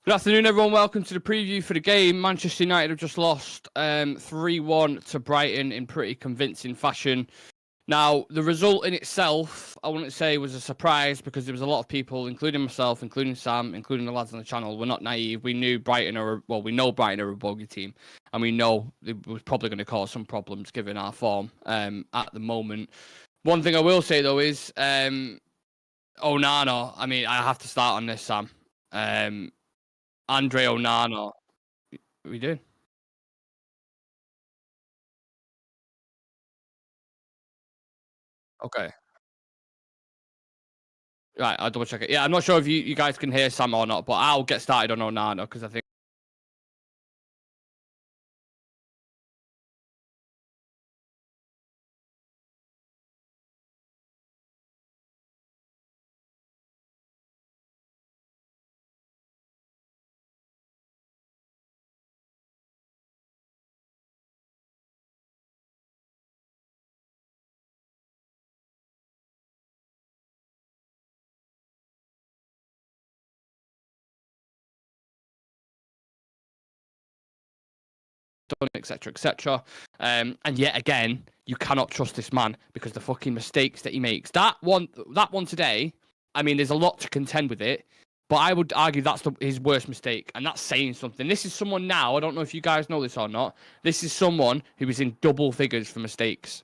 Good afternoon, everyone. Welcome to the preview for the game. Manchester United have just lost 3-1 to Brighton in pretty convincing fashion. Now, the result in itself, I wouldn't say was a surprise because there was a lot of people, including myself, including Sam, including the lads on the channel, we're not naive. We knew Brighton we know Brighton are a bogey team, and we know it was probably going to cause some problems given our form at the moment. One thing I will say, though, is Onana. I mean, I have to start on this, Sam. Andre Onana. What are we doing? Okay. Right, I'll double check it. Yeah, I'm not sure if you guys can hear Sam or not, but I'll get started on Onana because I think done, etc., etc. And yet again, you cannot trust this man because the fucking mistakes that he makes. That one today. I mean, there's a lot to contend with it, but I would argue that's his worst mistake, and that's saying something. This is someone now. I don't know if you guys know this or not. This is someone who is in double figures for mistakes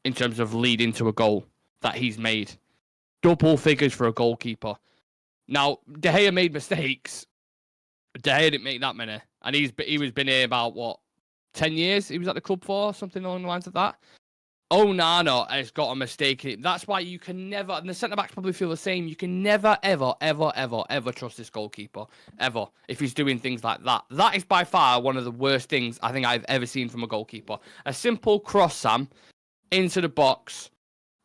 in terms of leading to a goal that he's made. Double figures for a goalkeeper. Now, De Gea made mistakes. De Gea didn't make that many, and he was been here about what 10 years. He was at the club for something along the lines of that. Onana has got a mistake. That's why you can never, and the centre backs probably feel the same. You can never, ever, ever, ever, ever trust this goalkeeper ever if he's doing things like that. That is by far one of the worst things I think I've ever seen from a goalkeeper. A simple cross, Sam, into the box,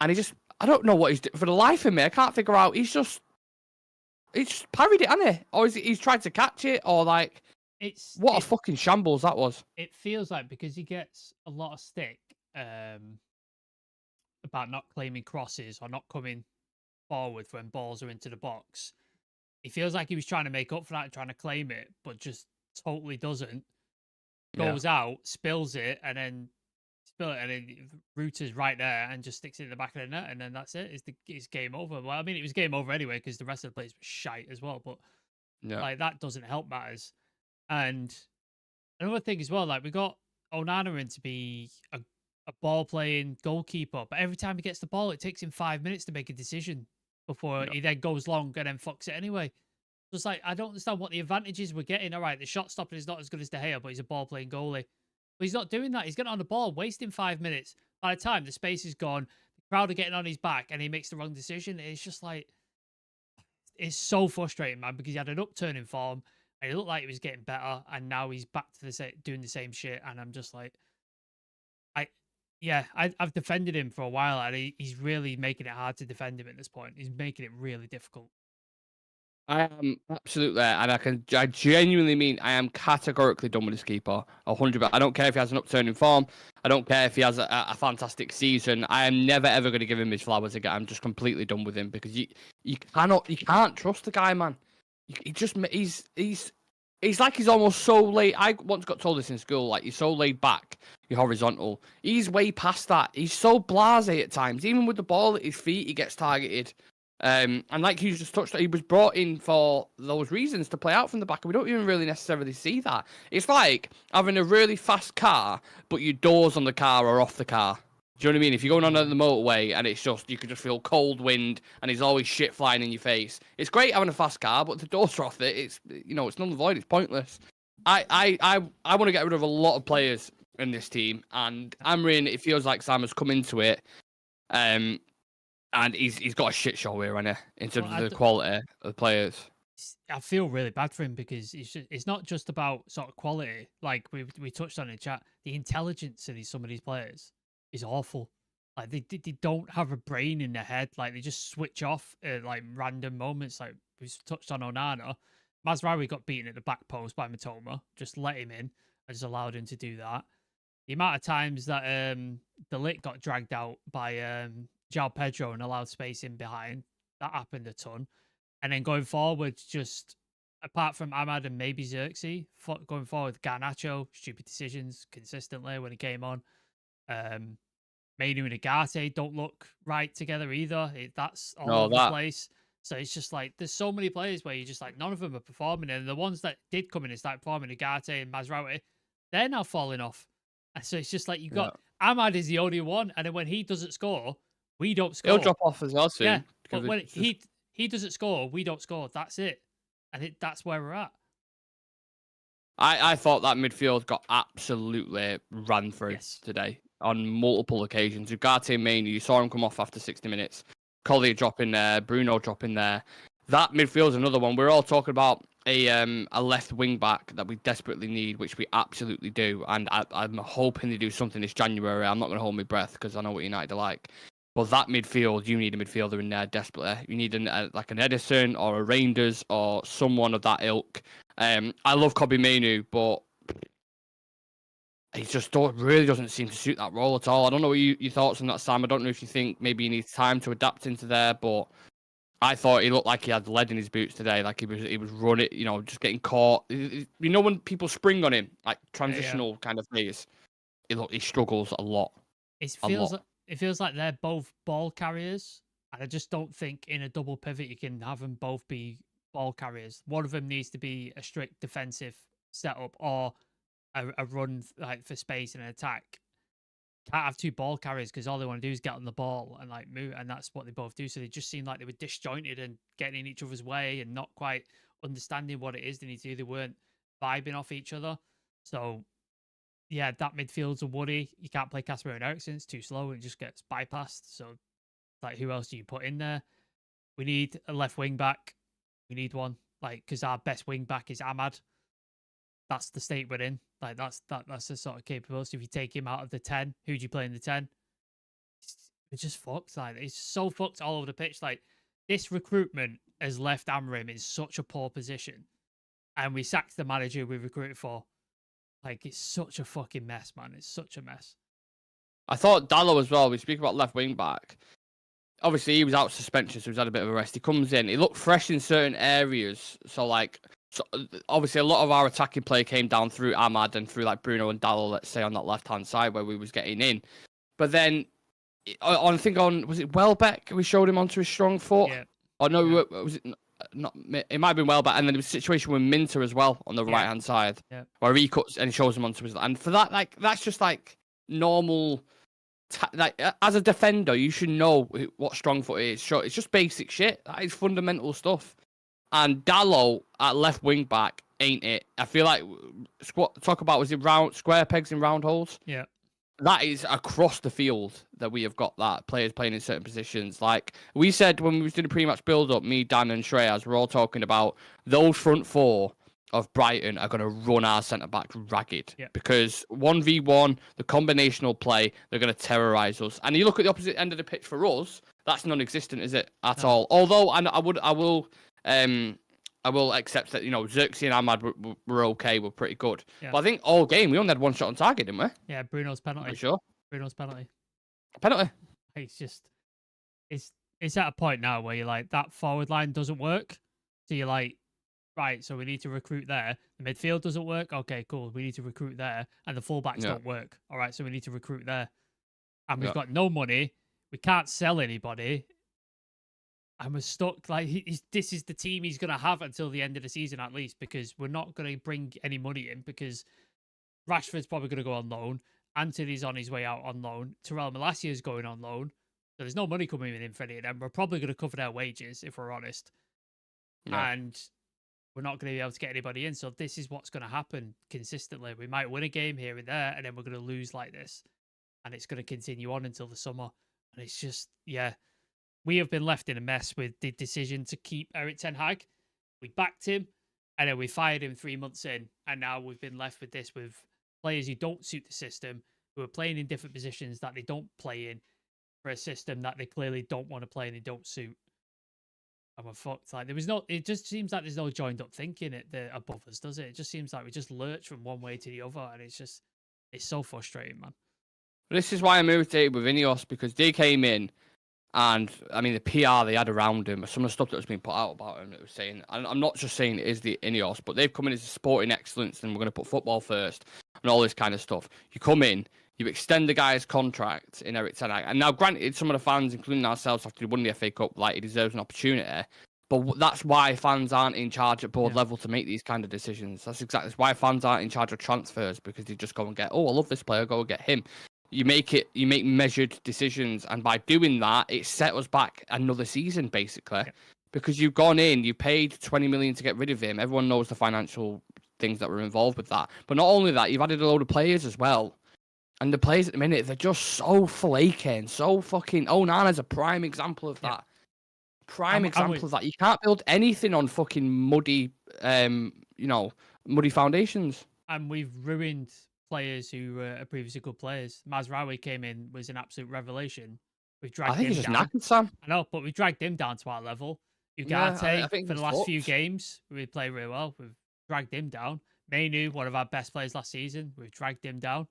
and I don't know what he's doing for the life of me. I can't figure out. He's just parried it, hasn't he? Or he's tried to catch it, or like, what a fucking shambles that was. It feels like because he gets a lot of stick about not claiming crosses or not coming forward when balls are into the box. It feels like he was trying to make up for that, trying to claim it, but just totally doesn't. Goes out, spills it, and then Router's right there and just sticks it in the back of the net, and then that's it. It's game over. Well, I mean, it was game over anyway because the rest of the players were shite as well. But like that doesn't help matters. And another thing as well, like we got Onana in to be a ball playing goalkeeper, but every time he gets the ball, it takes him 5 minutes to make a decision before he then goes long and then fucks it anyway. So it's like I don't understand what the advantages we're getting. All right, the shot stopping is not as good as De Gea, but he's a ball playing goalie. But he's not doing that. He's getting on the ball, wasting 5 minutes. By the time the space is gone, the crowd are getting on his back, and he makes the wrong decision. It's just like it's so frustrating, man, because he had an upturn in form. And it looked like he was getting better, and now he's back to doing the same shit. And I'm just like, I've defended him for a while, and he's really making it hard to defend him at this point. He's making it really difficult. I am absolutely, and I genuinely mean I am categorically done with this keeper. 100%. I don't care if he has an upturn in form. I don't care if he has a fantastic season. I am never ever going to give him his flowers again. I'm just completely done with him because you can't trust the guy, man. He's like he's almost so laid. I once got told this in school, like you're so laid back, you're horizontal. He's way past that. He's so blasé at times. Even with the ball at his feet, he gets targeted. And like you just touched on, he was brought in for those reasons to play out from the back. And we don't even really necessarily see that. It's like having a really fast car, but your doors on the car are off the car. Do you know what I mean? If you're going on the motorway and it's just, you can just feel cold wind and there's always shit flying in your face. It's great having a fast car, but the doors are off it. It's, it's null and void. It's pointless. I want to get rid of a lot of players in this team, and Amrin, it feels like Sam has come into it, and he's got a shit show here, hasn't he, in terms of the quality of the players. I feel really bad for him because it's not just about sort of quality, like we touched on in chat. The intelligence of some of these players is awful. Like they don't have a brain in their head. Like they just switch off at like random moments. Like we touched on Onana. Mazraoui got beaten at the back post by Matoma. Just let him in. I just allowed him to do that. The amount of times that De Ligt got dragged out by João Pedro and allowed space in behind, that happened a ton. And then going forward, just apart from Ahmad and maybe Xerxes, going forward, Garnacho, stupid decisions consistently when he came on. Mainu and Agate don't look right together either. That's all over the place. So it's just like there's so many players where you're just like none of them are performing, and the ones that did come in and start performing, Agate and Mazraoui, they're now falling off. And so it's just like you got Ahmad is the only one, and then when he doesn't score, we don't score. He'll drop off as well soon. Yeah, but when he doesn't score, we don't score. That's it, and that's where we're at. I thought that midfield got absolutely ran through today on multiple occasions. Ugarte Mainu, you saw him come off after 60 minutes. Collier dropping there, Bruno dropping there. That midfield's another one. We're all talking about a left wing back that we desperately need, which we absolutely do. And I'm hoping they do something this January. I'm not going to hold my breath because I know what United are like. But that midfield, you need a midfielder in there desperately. You need like an Edison or a Reinders or someone of that ilk. I love Kobbie Mainoo, but he just really doesn't seem to suit that role at all. I don't know what your thoughts on that, Sam. I don't know if you think maybe he needs time to adapt into there, but I thought he looked like he had lead in his boots today. Like he was running, just getting caught. When people spring on him, like transitional kind of phase, he struggles a lot. It feels like they're both ball carriers, and I just don't think in a double pivot you can have them both be ball carriers. One of them needs to be a strict defensive setup or a run like for space and an attack. Can't have two ball carriers because all they want to do is get on the ball and like move, and that's what they both do. So they just seem like they were disjointed and getting in each other's way and not quite understanding what it is they need to do. They weren't vibing off each other. So yeah, that midfield's a worry. You can't play Casemiro and Eriksen; it's too slow and just gets bypassed. So like, who else do you put in there? We need a left wing back. We need one, like, because our best wing back is Ahmad. That's the state we're in. Like that's the sort of capability. If you take him out of the 10, who do you play in the 10? It's just fucked. Like it's so fucked all over the pitch. Like this recruitment has left Amorim in such a poor position, and we sacked the manager we recruited for. Like it's such a fucking mess, man. It's such a mess. I thought Dallo as well. We speak about left wing back. Obviously, he was out of suspension, so he's had a bit of a rest. He comes in. He looked fresh in certain areas. So obviously, a lot of our attacking play came down through Ahmad and through like Bruno and Dallo, let's say, on that left-hand side where we was getting in. But then, was it Welbeck? We showed him onto his strong foot. Yeah. Or no, was it not? It might have been Welbeck. And then there was a situation with Minter as well on the right-hand side where he cuts and shows him onto his. And for that, like that's just like normal. Like as a defender, you should know what strong foot is. Sure, it's just basic shit. That is fundamental stuff. And Dallo at left wing back ain't it. I feel like talk about was it round square pegs in round holes? Yeah. That is across the field that we have got that players playing in certain positions. Like we said when we was doing the pre-match build-up, me, Dan, and Shreyas, we're all talking about those front four of Brighton are going to run our centre-back ragged because 1v1, the combinational play, they're going to terrorise us. And you look at the opposite end of the pitch for us, that's non-existent, is it, at all? Although I will accept that, Xerxes and Ahmad were okay, were pretty good. Yeah. But I think all game, we only had one shot on target, didn't we? Yeah, Bruno's penalty. For sure. Bruno's penalty. Penalty? It's just, it's at a point now where you're like, that forward line doesn't work. So you're like, right, so we need to recruit there. The midfield doesn't work. Okay, cool. We need to recruit there. And the fullbacks don't work. All right, so we need to recruit there. And we've got no money. We can't sell anybody. And we're stuck. Like, this is the team he's going to have until the end of the season, at least, because we're not going to bring any money in because Rashford's probably going to go on loan. Anthony's on his way out on loan. Terrell Malacia's going on loan. So there's no money coming in for any of them. We're probably going to cover their wages, if we're honest. Yeah. And we're not going to be able to get anybody in. So this is what's going to happen consistently. We might win a game here and there, and then we're going to lose like this. And it's going to continue on until the summer. And it's just, we have been left in a mess with the decision to keep Erik ten Hag. We backed him, and then we fired him 3 months in. And now we've been left with this, with players who don't suit the system, who are playing in different positions that they don't play in, for a system that they clearly don't want to play and they don't suit. And we're fucked. Like it just seems like there's no joined up thinking above us, does it? It just seems like we just lurch from one way to the other, and it's so frustrating, man. This is why I'm irritated with Ineos, because they came in And I mean, the PR they had around him, some of the stuff that was being put out about him, it was saying, and I'm not just saying it is the Ineos, but they've come in as a sporting excellence and we're going to put football first and all this kind of stuff. You come in, you extend the guy's contract in Eric Ten Hag. And now, granted, some of the fans, including ourselves, after he won the FA Cup, like he deserves an opportunity. But that's why fans aren't in charge at board level to make these kind of decisions. That's why fans aren't in charge of transfers, because they just go and get, oh, I love this player, go and get him. You make measured decisions, and by doing that, it set us back another season, basically, because you've gone in, you paid 20 million to get rid of him. Everyone knows the financial things that were involved with that. But not only that, you've added a load of players as well. And the players at the minute, they're just so flaky and so fucking... Onana's a prime example of that. Prime example of that. You can't build anything on fucking muddy, muddy foundations. And we've ruined players who are previously good players. Mazraoui came in, was an absolute revelation. We've dragged him down. Knackered, Sam. I know, but we've dragged him down to our level. Ugarte, for the last few games, we played really well. We've dragged him down. Mainu, one of our best players last season, we've dragged him down.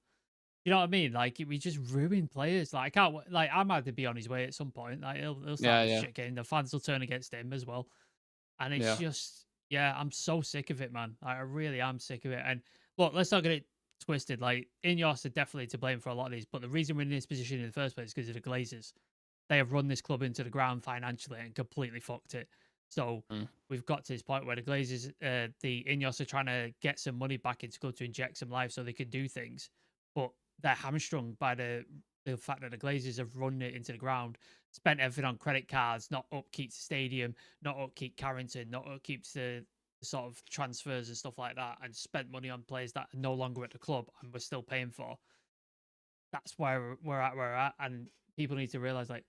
You know what I mean? Like, we just ruin players. Like, I can't. Like, I'm had to be on his way at some point. Like, he'll start the shit game. The fans will turn against him as well. And it's just, I'm so sick of it, man. Like, I really am sick of it. And look, let's not get it twisted. Like, Ineos are definitely to blame for a lot of these. But the reason we're in this position in the first place is because of the Glazers. They have run this club into the ground financially and completely fucked it. So we've got to this point where the Glazers, the Ineos are trying to get some money back into club to inject some life so they can do things. But they're hamstrung by the fact that the Glazers have run it into the ground, spent everything on credit cards, not upkeep the stadium, not upkeep Carrington, not upkeep the sort of transfers and stuff like that, and spent money on players that are no longer at the club and we're still paying for. That's where we're at, and people need to realise, like,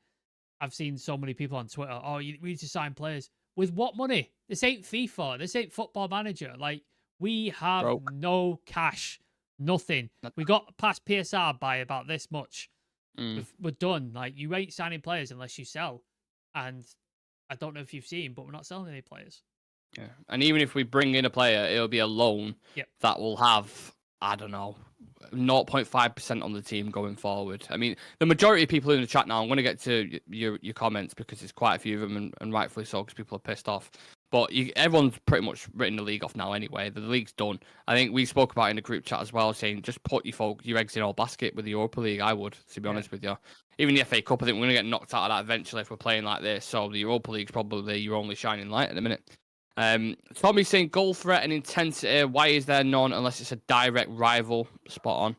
I've seen so many people on Twitter, we need to sign players. With what money? This ain't FIFA. This ain't Football Manager. Like, we have no cash. Nothing. We got past PSR by about this much. We're done. Like, you ain't signing players unless you sell. And I don't know if you've seen, but we're not selling any players. Yeah. And even if we bring in a player, it'll be a loan that will have, I don't know, 0.5% on the team going forward. I mean, the majority of people in the chat now, I'm going to get to your comments because there's quite a few of them, and rightfully so, because people are pissed off. But everyone's pretty much written the league off now anyway. The league's done. I think we spoke about it in the group chat as well, saying just put your eggs in all basket with the Europa League. I would, to be honest with you. Even the FA Cup, I think we're going to get knocked out of that eventually if we're playing like this. So the Europa League's probably your only shining light at the minute. Tommy's saying goal threat and intensity. Why is there none unless it's a direct rival? Spot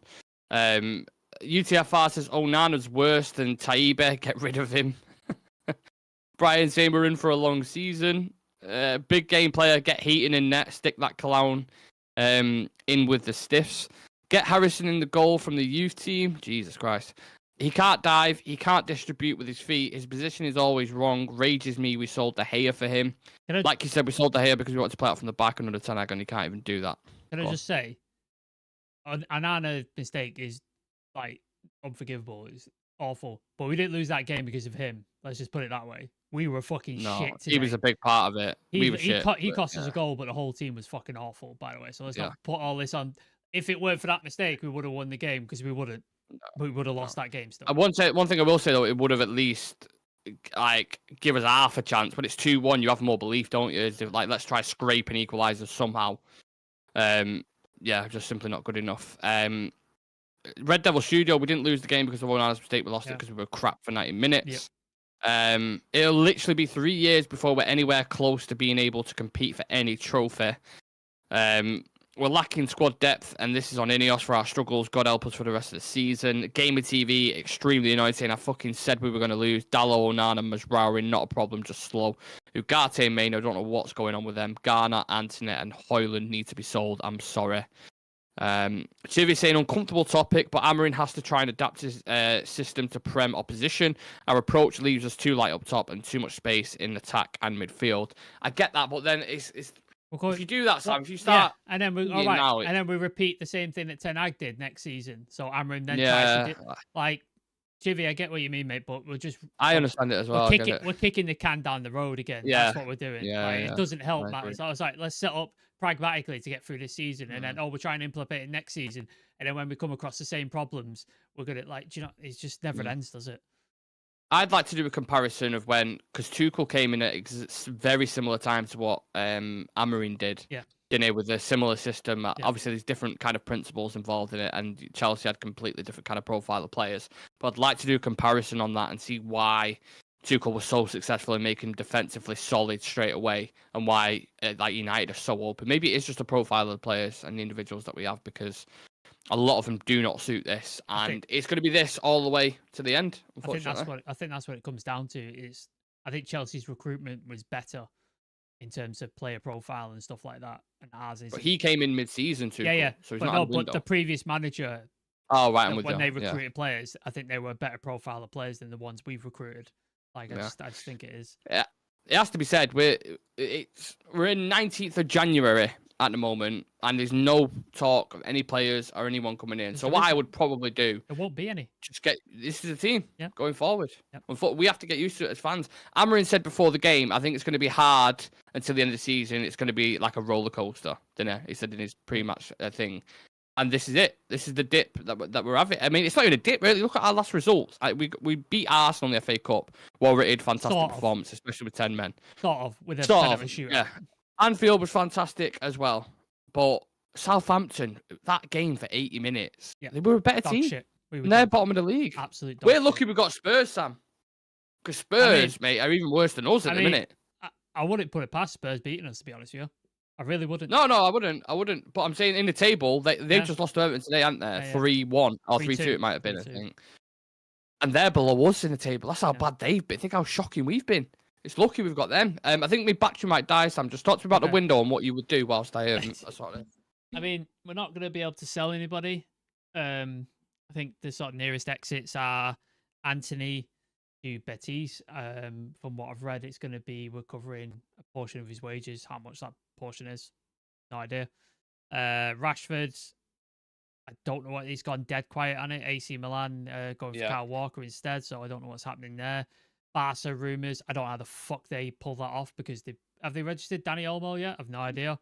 on. UTFR says Onana's worse than Taibe. Get rid of him. Brian saying we're in for a long season. Big game player, get Heaton in net, stick that clown in with the stiffs. Get Harrison in the goal from the youth team. Jesus Christ. He can't dive, he can't distribute with his feet, his position is always wrong. Rages me we sold De Gea for him. Like you said, we sold De Gea because we wanted to play out from the back under Ten Hag, and he can't even do that. Can I just say, Onana mistake is, like, unforgivable. It's awful. But we didn't lose that game because of him. Let's just put it that way. We were fucking shit today. He was a big part of it. He cost us a goal, but the whole team was fucking awful, by the way. So let's not put all this on. If it weren't for that mistake, we would have won the game, because we wouldn't. We would have lost that game still. One thing I will say, though, it would have at least, like, give us half a chance. When it's 2-1, you have more belief, don't you? It's like, let's try scrape and equalise us somehow. Just simply not good enough. Red Devil Studio, we didn't lose the game because of Onana's mistake. We lost it because we were crap for 90 minutes. It'll literally be 3 years before we're anywhere close to being able to compete for any trophy. We're lacking squad depth, and this is on Ineos for our struggles. God help us for the rest of the season. Gamer TV, extremely annoying, saying I fucking said we were going to lose. Dallo, Onana, Mazraoui, not a problem, just slow. Ugarte and Maino, don't know what's going on with them. Garner, Anthony, and Hoyland need to be sold. I'm sorry. Civir saying uncomfortable topic, but Amorim has to try and adapt his system to Prem opposition. Our approach leaves us too light up top and too much space in attack and midfield. I get that, but then it's if you do that, Sam, if you start, and then we repeat the same thing that Ten Hag did next season. So Amorim then tries to do, like, Civir, I get what you mean, mate, but I understand it as well. We're kicking the can down the road again. That's what we're doing. It doesn't help matters. I was like, let's set up pragmatically to get through this season, and then we're trying to implement it next season, and then when we come across the same problems, we're gonna, like, it just never ends, does it? I'd like to do a comparison of when, because Tuchel came in at very similar time to what Amorim did. Yeah. With a similar system. Yeah. Obviously, there's different kind of principles involved in it, and Chelsea had completely different kind of profile of players. But I'd like to do a comparison on that and see why Tuchel was so successful in making defensively solid straight away, and why United are so open. Maybe it is just a profile of the players and the individuals that we have, because a lot of them do not suit this, and it's going to be this all the way to the end. Unfortunately, I think that's what it comes down to. Is I think Chelsea's recruitment was better in terms of player profile and stuff like that, and ours is. But he came in mid-season too. Yeah. So he's but not no, but the previous manager. Oh right, I'm with when you. they recruited players, I think they were a better profile of players than the ones we've recruited. Like I just think it is. Yeah, it has to be said. We're in 19th of January at the moment, and there's no talk of any players or anyone coming in. So what I would probably do, there won't be any. Just this is a team going forward. Yep. We have to get used to it as fans. Amorim said before the game, I think it's going to be hard until the end of the season. It's going to be like a roller coaster, didn't he? He said in his pre-match thing. And this is it. This is the dip that we're having. I mean, it's not even a dip, really. Look at our last results. We beat Arsenal in the FA Cup. Well-rated, fantastic performance, especially with 10 men. Sort of, with a kind of a shooter. Yeah. Anfield was fantastic as well. But Southampton, that game for 80 minutes, they were a better team. Shit. They're bottom of the league. Absolute We're lucky we got Spurs, Sam. Because Spurs, mate, are even worse than us at the minute. I wouldn't put it past Spurs beating us, to be honest with you. I really wouldn't. No, I wouldn't. But I'm saying in the table, they've just lost to Everton today, haven't they? 3-1 or 3-2 it might have been, 3-2. I think. And they're below us in the table. That's how bad they've been. Think how shocking we've been. It's lucky we've got them. I think my battery might die, Sam. Just talk to me about the window and what you would do whilst I I mean, we're not going to be able to sell anybody. I think the sort of nearest exits are Anthony to Betis. From what I've read, it's going to be we're covering a portion of his wages. How much that portion is, no idea. Rashford, I don't know what, he's gone dead quiet on it. AC Milan going for Kyle Walker instead, so I don't know what's happening there. Barca rumours, I don't know how the fuck they pull that off, because have they registered Danny Olmo yet? I've no idea.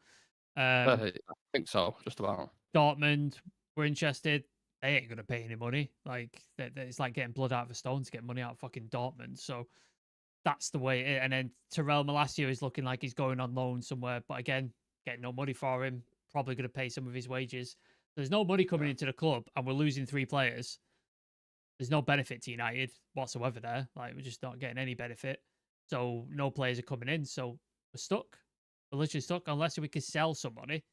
I think so, just about. Dortmund were interested. They ain't gonna pay any money. Like it's like getting blood out of a stone to get money out of fucking Dortmund. So that's the way it is. And then Terrell Malacia is looking like he's going on loan somewhere, but again, getting no money for him. Probably going to pay some of his wages. There's no money coming into the club, and we're losing 3 players. There's no benefit to United whatsoever there. Like, we're just not getting any benefit. So no players are coming in. So we're stuck. We're literally stuck unless we could sell somebody.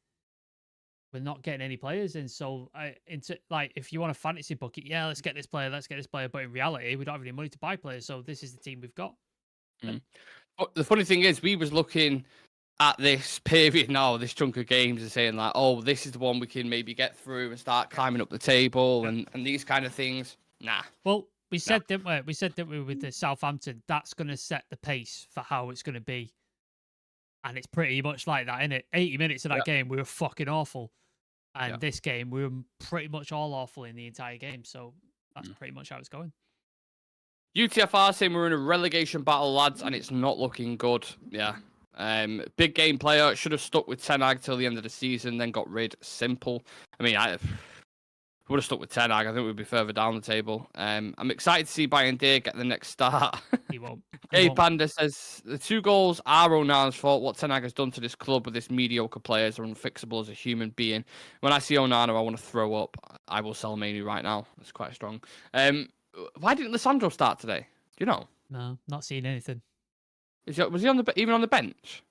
We're not getting any players in. So if you want a fantasy bucket, let's get this player. But in reality, we don't have any money to buy players. So this is the team we've got. The funny thing is, we was looking at this period now, this chunk of games, and saying like, oh, this is the one we can maybe get through and start climbing up the table and these kind of things. Nah. Well, we said, didn't we? We said, didn't we, with the Southampton, that's going to set the pace for how it's going to be. And it's pretty much like that, isn't it? 80 minutes of that game, we were fucking awful. And this game, we were pretty much all awful in the entire game. So that's pretty much how it's going. UTFR saying we're in a relegation battle, lads, and it's not looking good. Yeah. Big game player, should have stuck with Ten Hag till the end of the season, then got rid. Simple. I mean, I would have stuck with Ten Hag. I think we'd be further down the table. I'm excited to see Bayern get the next start. He won't. Gabe Panda says the 2 goals are Onana's fault. What Ten Hag has done to this club with this mediocre players are unfixable as a human being. When I see Onana, I want to throw up. I will sell Manu right now. That's quite strong. Why didn't Lissandro start today? Do you know? No, not seeing anything. Was he even on the bench?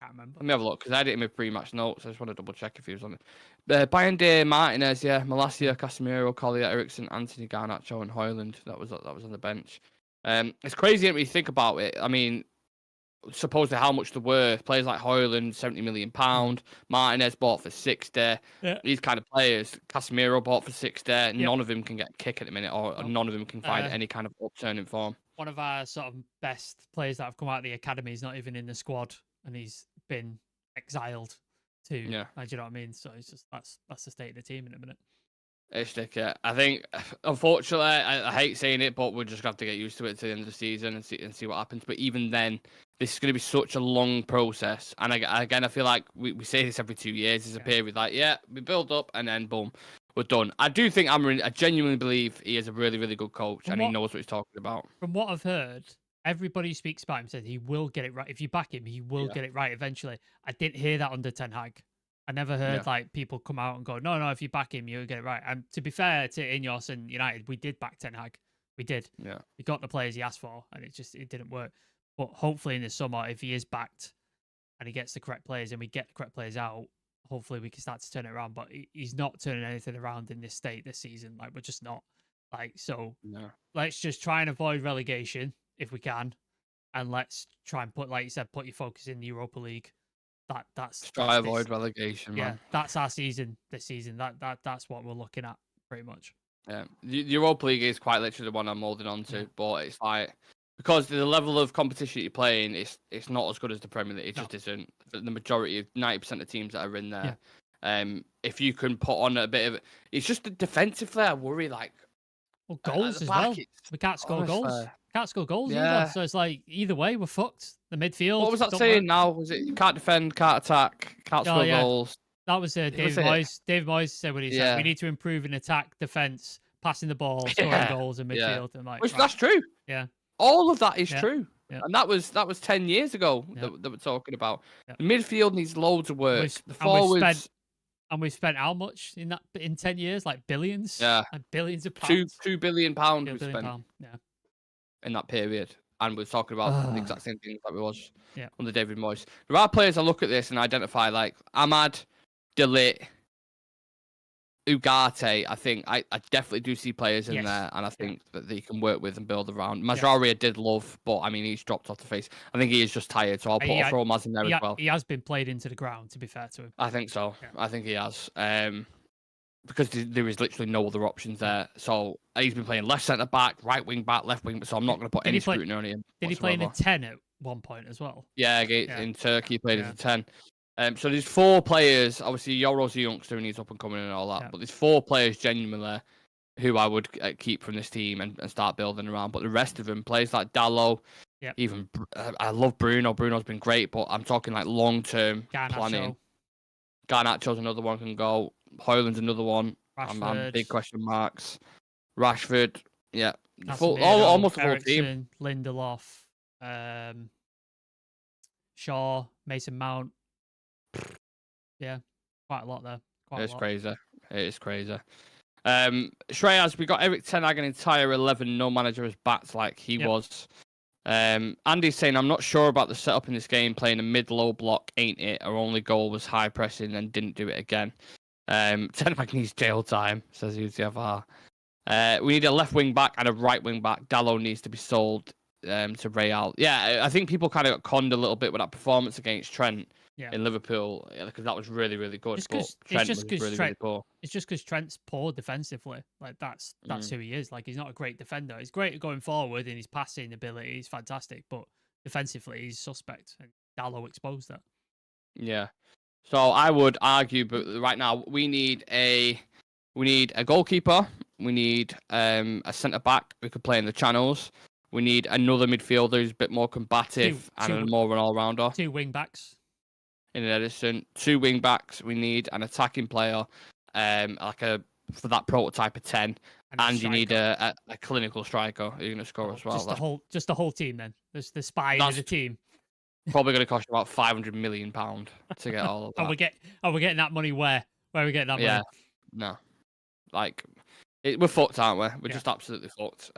Can't remember. Let me have a look, because I had it in my pre-match notes. I just want to double check if he was on it. Bayern, Martinez, Malacia, Casemiro, Collier, Ericsson, Anthony, Garnacho, and Højlund. That was on the bench. It's crazy when you think about it. I mean, supposedly how much there were. Players like Højlund, £70 million. Martinez bought for 60. These kind of players. Casemiro bought for 60. None of them can get a kick at the minute, or none of them can find any kind of upturn in form. One of our sort of best players that have come out of the academy is not even in the squad, and he's been exiled too. Yeah, do you know what I mean? So it's just that's the state of the team in a minute. I think, unfortunately, I hate saying it, but we're just going to have to get used to it to the end of the season and see what happens. But even then, this is going to be such a long process. And again, I feel like we say this every 2 years. There's a period like, we build up and then boom. we're done. I do think Amorim, I genuinely believe he is a really, really good coach and he knows what he's talking about. From what I've heard, everybody who speaks about him says he will get it right. If you back him, he will get it right eventually. I didn't hear that under Ten Hag. I never heard like people come out and go, no, if you back him, you'll get it right. And to be fair to Ineos and United, we did back Ten Hag. We did. Yeah. We got the players he asked for, and it didn't work. But hopefully in the summer, if he is backed and he gets the correct players and we get the correct players out, hopefully we can start to turn it around. But he's not turning anything around in this state this season. Like, we're just not. Like, so let's just try and avoid relegation if we can. And let's try and put, like you said, put your focus in the Europa League. That's try avoid relegation, man. Yeah, that's our season this season. That's what we're looking at pretty much. Yeah, the Europa League is quite literally the one I'm holding on to, but it's like because the level of competition you're playing, it's not as good as the Premier League. It just isn't. The majority of 90% of teams that are in there, if you can put on a bit of, it's just the defensive flair. I worry like. Well, goals as well. We can't score goals. Can't score goals either. So it's like either way, we're fucked. The midfield. What was that saying now? Was it you can't defend, can't attack, can't score goals? That was David Moyes. David Moyes said what he said. We need to improve in attack, defence, passing the ball, scoring goals in midfield. And like, that's true. Yeah. All of that is true. Yeah. And that was 10 years ago that we're talking about. Yeah. The midfield needs loads of work. The forwards. And we've spent how much in 10 years? Like billions? Yeah. Like billions of pounds. £2 billion we spent in that period. And we're talking about the exact same things that we was under David Moyes. There are players I look at this and identify like Ahmad, De Ligt, Ugarte. I think I definitely do see players in there, and I think that they can work with and build around. Mazraoui I did love, but I mean he's dropped off the face. I think he is just tired, so I'll throw Maz in there as well. He has been played into the ground, to be fair to him. I think so. Yeah. I think he has. Because there is literally no other options there. So he's been playing left centre back, right wing back, left wing back. So I'm not going to put any scrutiny on him. Did he play in a 10 at one point as well? Yeah, in Turkey he played as a 10. So there's 4 players. Obviously, Yoro's a youngster and he's up and coming and all that. But there's 4 players genuinely who I would keep from this team and start building around. But the rest of them, players like Dalot, even I love Bruno. Bruno's been great, but I'm talking like long-term planning. Garnacho's another one can go. Højlund's another one. I'm big question marks. Rashford, almost the whole team. Lindelof, Shaw, Mason Mount. Yeah, quite a lot there. It's crazy. It is crazy. Shreyas, we got Eric Ten Hag an entire 11. No manager has backed like he was. Andy's saying, I'm not sure about the setup in this game. Playing a mid-low block ain't it. Our only goal was high pressing and didn't do it again. Ten Hag needs jail time, says UTFR. We need a left wing back and a right wing back. Dalot needs to be sold to Real. Yeah, I think people kind of got conned a little bit with that performance against Trent in Liverpool because that was really, really good. It's just because Trent's poor defensively. Like that's who he is. Like he's not a great defender. He's great at going forward and his passing ability is fantastic, but defensively he's suspect. And Dalot exposed that. Yeah. So I would argue, but right now we need a goalkeeper. We need a centre back who could play in the channels. We need another midfielder who's a bit more combative and more of an all-rounder. 2 wing backs. In addition, 2 wing backs. We need an attacking player, for that prototype of 10, and you need a clinical striker who's going to score as well. Just the whole team then. There's the spine of the team. Probably going to cost about £500 million to get all of that. We're getting that money where? Where are we getting that money? Yeah, no, we're fucked, aren't we? We're just absolutely fucked.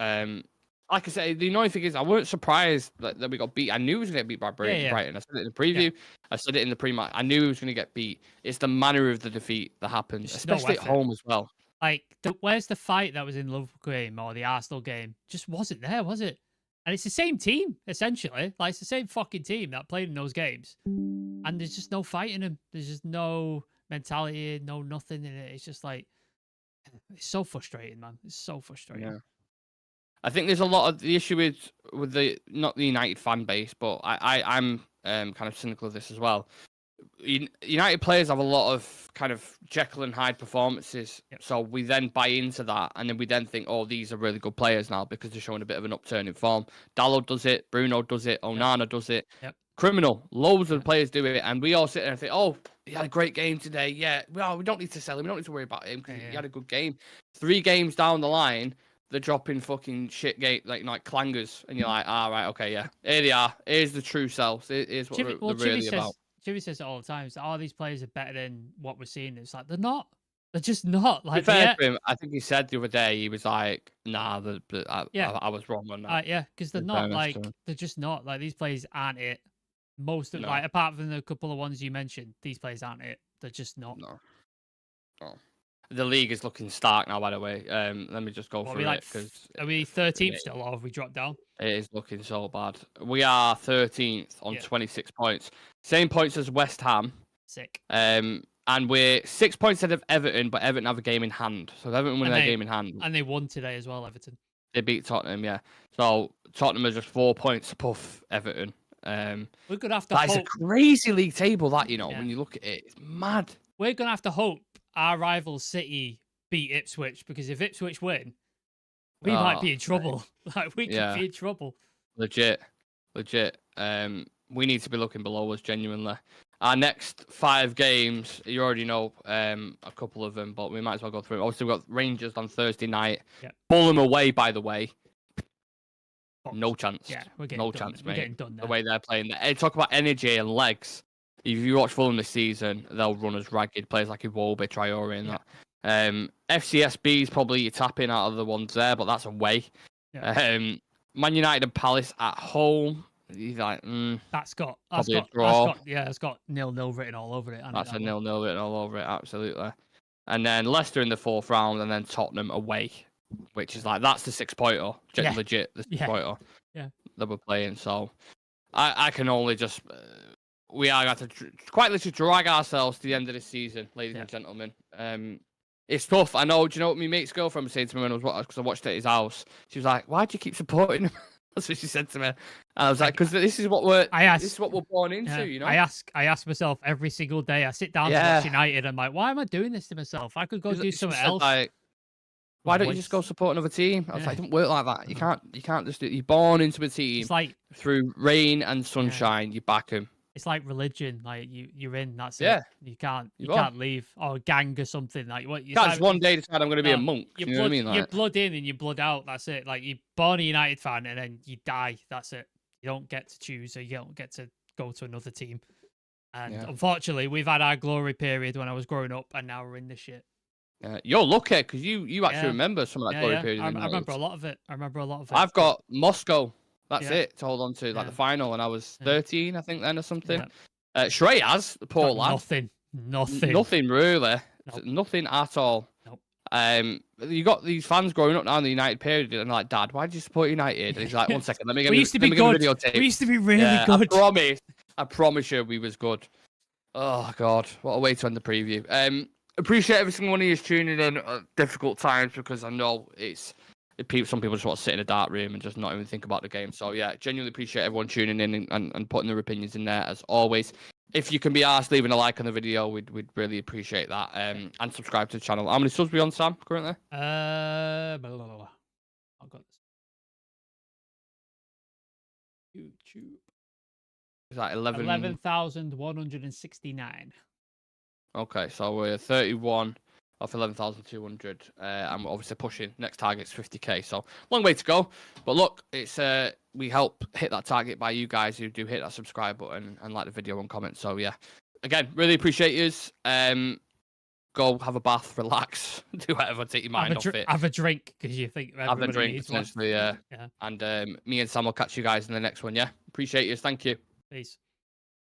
Like I said, the annoying thing is I weren't surprised that we got beat. I knew we was going to get beat by Brighton. I said it in the preview. I said it in the pre-match. I knew we was going to get beat. It's the manner of the defeat that happens, especially at home as well. Like, where's the fight that was in the Liverpool game or the Arsenal game? Just wasn't there, was it? And it's the same team, essentially. Like, it's the same fucking team that played in those games. And there's just no fight in them. There's just no mentality, no nothing in it. It's just like, it's so frustrating, man. It's so frustrating. Yeah. I think there's a lot of the issue with not the United fan base, but I'm kind of cynical of this as well. United players have a lot of kind of Jekyll and Hyde performances, so we then buy into that, and then we then think, oh, these are really good players now because they're showing a bit of an upturn in form. Dalot does it, Bruno does it, Onana does it. Criminal, loads of players do it, and we all sit there and think, oh, he had a great game today. Yeah, well, we don't need to sell him. We don't need to worry about him because he had a good game. 3 games down the line, they're dropping fucking shit gate like clangers, and you're like, right, okay, yeah, here they are. Here's the true selves. Here's what they're really about. Chivy says it all the time. So, these players are better than what we're seeing. It's like they're not. They're just not. Like, fair to him, I think he said the other day he was like, "Nah, I was wrong on that." Yeah, because they're not like they're just not like these players aren't it. Most of like apart from the couple of ones you mentioned, these players aren't it. They're just not. No. The league is looking stark now. By the way, let me just go through it because are we 13th still, or have we dropped down? It is looking so bad. We are 13th on 26 points, same points as West Ham. Sick. And we're 6 points ahead of Everton, but Everton have a game in hand. So Everton win their game in hand. And they won today as well, Everton. They beat Tottenham, yeah. So Tottenham are just 4 points above Everton. We're going to have to hope... That's a crazy league table, that, when you look at it. It's mad. We're going to have to hope our rival City beat Ipswich, because if Ipswich win, we might be in trouble. Like, we could be in trouble. Legit. We need to be looking below us, genuinely. Our next 5 games, you already know a couple of them, but we might as well go through. Obviously, we've got Rangers on Thursday night. Fulham away, by the way. No chance. Yeah, we're getting no done. chance, we're mate. Getting done now. The way they're playing. Talk about energy and legs. If you watch Fulham this season, they'll run us ragged. Players like Iwobi, Traore, and that. FCSB is probably your tapping out of the ones there, but that's away. Man United and Palace at home. He's like, that's got a draw. It's got 0-0 written all over it. That's a 0-0 written all over it, absolutely. And then Leicester in the 4th round, and then Tottenham away, which is like that's the 6-pointer, legit the 6-pointer. That we're playing. So I can only just we are going to quite literally drag ourselves to the end of this season, ladies and gentlemen. It's tough. I know. Do you know what my mate's girlfriend was saying to me when I was because I watched it at his house? She was like, "Why do you keep supporting him?" That's what she said to me. And I was like, "Because this is what we're born into, you know." I ask myself every single day. I sit down to watch United. I'm like, "Why am I doing this to myself? I could go do something else." Like, why don't you just go support another team? I was like, "It don't work like that. You can't just do it. You're born into a team. It's like through rain and sunshine, you back them." It's like religion. Like you're in. That's it. You can't leave, or a gang or something. Like what? You can't just one day decide I'm going to be a monk. You know what I mean? Like, you're blood in and you blood out. That's it. Like you're born a United fan and then you die. That's it. You don't get to choose, or you don't get to go to another team. And unfortunately, we've had our glory period when I was growing up, and now we're in this shit. You're lucky because you actually remember some of that glory period. I remember a lot of it. I've got Moscow. That's it to hold on to, like the final, and I was 13, I think, then or something. Shrey has the poor lad. Nothing really. Nothing at all. Nope. You got these fans growing up now in the United period, and like, "Dad, why did you support United?" And he's like, "1 second, let me get we used to be good. We used to be really good. I promise you, we was good." Oh God, what a way to end the preview. Appreciate every single one of you tuning in at difficult times, because I know some people just want to sit in a dark room and just not even think about the game. So yeah, genuinely appreciate everyone tuning in and putting their opinions in there as always. If you can be asked leaving a like on the video, we'd really appreciate that. And subscribe to the channel. How many subs are we on, Sam, currently? I've got this. YouTube. Is that 11,169. Okay, so we're 31 off 11,200. I'm obviously pushing. Next target's 50k, so long way to go. But look, it's we help hit that target by you guys who do hit that subscribe button and like the video and comment. So yeah, again, really appreciate yous. Go have a bath, relax, do whatever, take your mind off it. Have a drink, because you think have a drink potentially, yeah. And me and Sam will catch you guys in the next one. Yeah, appreciate yous. Thank you. Peace.